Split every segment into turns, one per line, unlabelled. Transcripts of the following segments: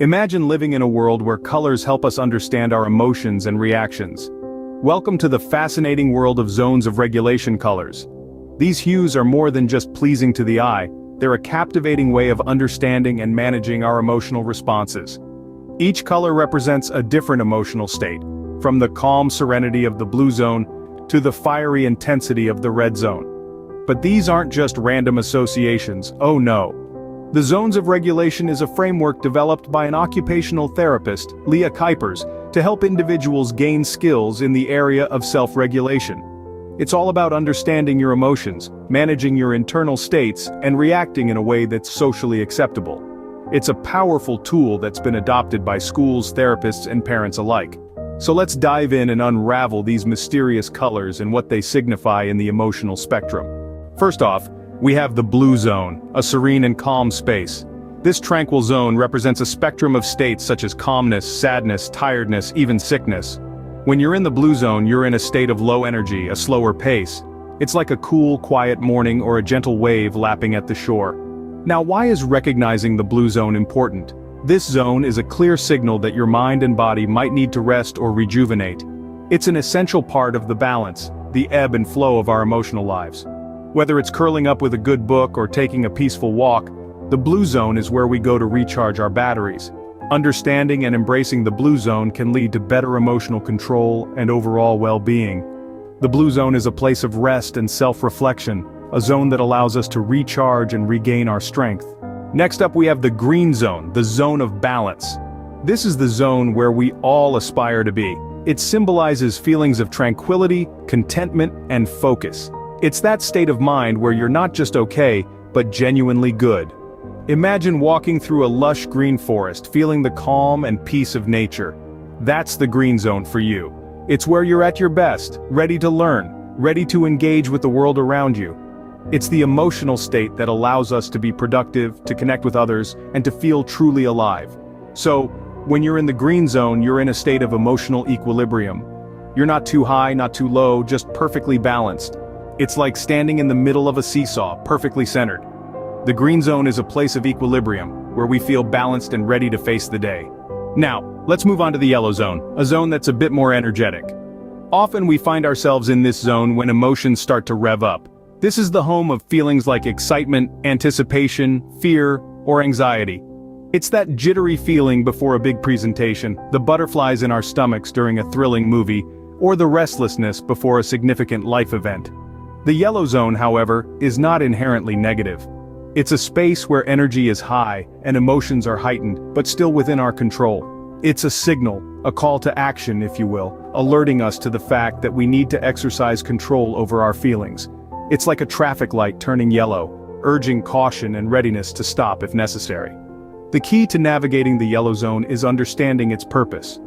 Imagine living in a world where colors help us understand our emotions and reactions. Welcome to the fascinating world of zones of regulation colors. These hues are more than just pleasing to the eye, they're a captivating way of understanding and managing our emotional responses. Each color represents a different emotional state, from the calm serenity of the blue zone to the fiery intensity of the red zone. But these aren't just random associations, oh no. The zones of regulation is a framework developed by an occupational therapist, Leah Kuypers, to help individuals gain skills in the area of self-regulation. It's all about understanding your emotions, managing your internal states, and reacting in a way that's socially acceptable. It's a powerful tool that's been adopted by schools, therapists, and parents alike. So let's dive in and unravel these mysterious colors and what they signify in the emotional spectrum. First off, we have the blue zone, a serene and calm space. This tranquil zone represents a spectrum of states such as calmness, sadness, tiredness, even sickness. When you're in the blue zone, you're in a state of low energy, a slower pace. It's like a cool, quiet morning or a gentle wave lapping at the shore. Now, why is recognizing the blue zone important? This zone is a clear signal that your mind and body might need to rest or rejuvenate. It's an essential part of the balance, the ebb and flow of our emotional lives. Whether it's curling up with a good book or taking a peaceful walk, the blue zone is where we go to recharge our batteries. Understanding and embracing the blue zone can lead to better emotional control and overall well-being. The blue zone is a place of rest and self-reflection, a zone that allows us to recharge and regain our strength. Next up we have the green zone, the zone of balance. This is the zone where we all aspire to be. It symbolizes feelings of tranquility, contentment, and focus. It's that state of mind where you're not just okay, but genuinely good. Imagine walking through a lush green forest, feeling the calm and peace of nature. That's the green zone for you. It's where you're at your best, ready to learn, ready to engage with the world around you. It's the emotional state that allows us to be productive, to connect with others, and to feel truly alive. So, when you're in the green zone, you're in a state of emotional equilibrium. You're not too high, not too low, just perfectly balanced. It's like standing in the middle of a seesaw, perfectly centered. The green zone is a place of equilibrium, where we feel balanced and ready to face the day. Now, let's move on to the yellow zone, a zone that's a bit more energetic. Often we find ourselves in this zone when emotions start to rev up. This is the home of feelings like excitement, anticipation, fear, or anxiety. It's that jittery feeling before a big presentation, the butterflies in our stomachs during a thrilling movie, or the restlessness before a significant life event. The yellow zone, however, is not inherently negative. It's a space where energy is high and emotions are heightened, but still within our control. It's a signal, a call to action, if you will, alerting us to the fact that we need to exercise control over our feelings. It's like a traffic light turning yellow, urging caution and readiness to stop if necessary. The key to navigating the yellow zone is understanding its purpose.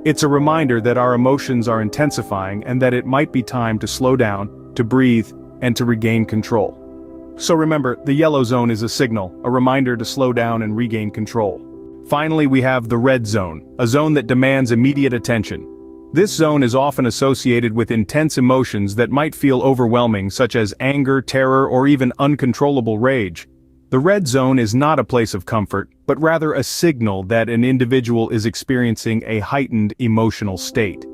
It's a reminder that our emotions are intensifying and that it might be time to slow down, to breathe, and to regain control. So remember, the yellow zone is a signal, a reminder to slow down and regain control. Finally, we have the red zone, a zone that demands immediate attention. This zone is often associated with intense emotions that might feel overwhelming, such as anger, terror, or even uncontrollable rage. The red zone is not a place of comfort, but rather a signal that an individual is experiencing a heightened emotional state.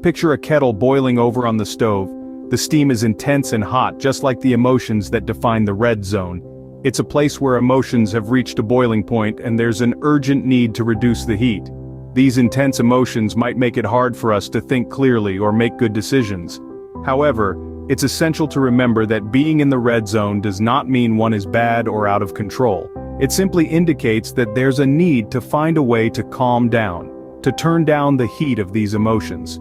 Picture a kettle boiling over on the stove. The steam is intense and hot, just like the emotions that define the red zone. It's a place where emotions have reached a boiling point and there's an urgent need to reduce the heat. These intense emotions might make it hard for us to think clearly or make good decisions. However, it's essential to remember that being in the red zone does not mean one is bad or out of control. It simply indicates that there's a need to find a way to calm down, to turn down the heat of these emotions.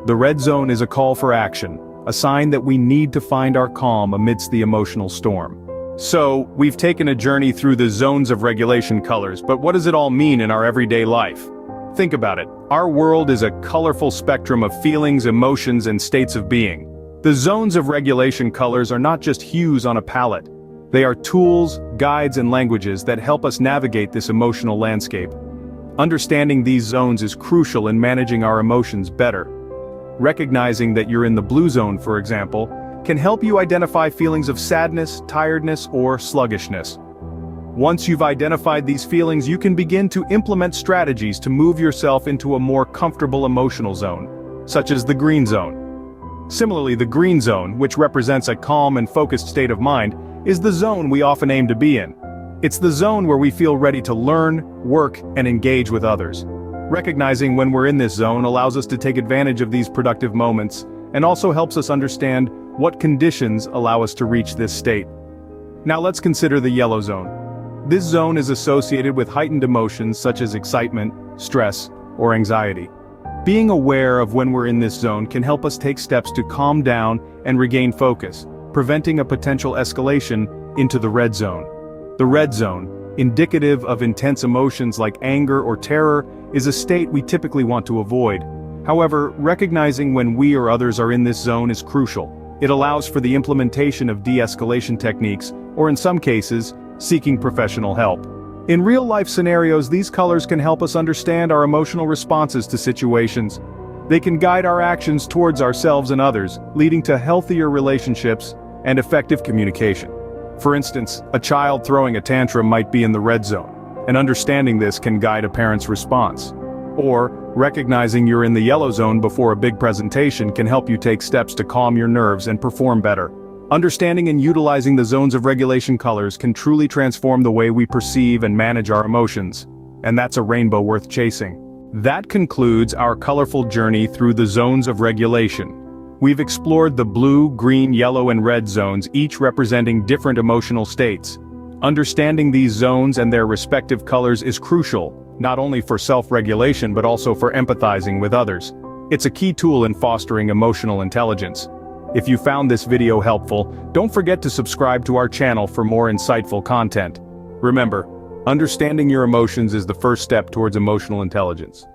The red zone is a call for action, a sign that we need to find our calm amidst the emotional storm. So, we've taken a journey through the zones of regulation colors, but what does it all mean in our everyday life? Think about it. Our world is a colorful spectrum of feelings, emotions, and states of being. The zones of regulation colors are not just hues on a palette. They are tools, guides, and languages that help us navigate this emotional landscape. Understanding these zones is crucial in managing our emotions better. Recognizing that you're in the blue zone, for example, can help you identify feelings of sadness, tiredness, or sluggishness. Once you've identified these feelings, you can begin to implement strategies to move yourself into a more comfortable emotional zone, such as the green zone. Similarly, the green zone, which represents a calm and focused state of mind, is the zone we often aim to be in. It's the zone where we feel ready to learn, work, and engage with others. Recognizing when we're in this zone allows us to take advantage of these productive moments and also helps us understand what conditions allow us to reach this state. Now let's consider the yellow zone. This zone is associated with heightened emotions such as excitement, stress, or anxiety. Being aware of when we're in this zone can help us take steps to calm down and regain focus, preventing a potential escalation into the red zone. The red zone, indicative of intense emotions like anger or terror, is a state we typically want to avoid. However, recognizing when we or others are in this zone is crucial. It allows for the implementation of de-escalation techniques, or in some cases, seeking professional help. In real-life scenarios, these colors can help us understand our emotional responses to situations. They can guide our actions towards ourselves and others, leading to healthier relationships and effective communication. For instance, a child throwing a tantrum might be in the red zone, and understanding this can guide a parent's response. Or, recognizing you're in the yellow zone before a big presentation can help you take steps to calm your nerves and perform better. Understanding and utilizing the zones of regulation colors can truly transform the way we perceive and manage our emotions. And that's a rainbow worth chasing. That concludes our colorful journey through the zones of regulation. We've explored the blue, green, yellow, and red zones, each representing different emotional states. Understanding these zones and their respective colors is crucial, not only for self-regulation but also for empathizing with others. It's a key tool in fostering emotional intelligence. If you found this video helpful, don't forget to subscribe to our channel for more insightful content. Remember, understanding your emotions is the first step towards emotional intelligence.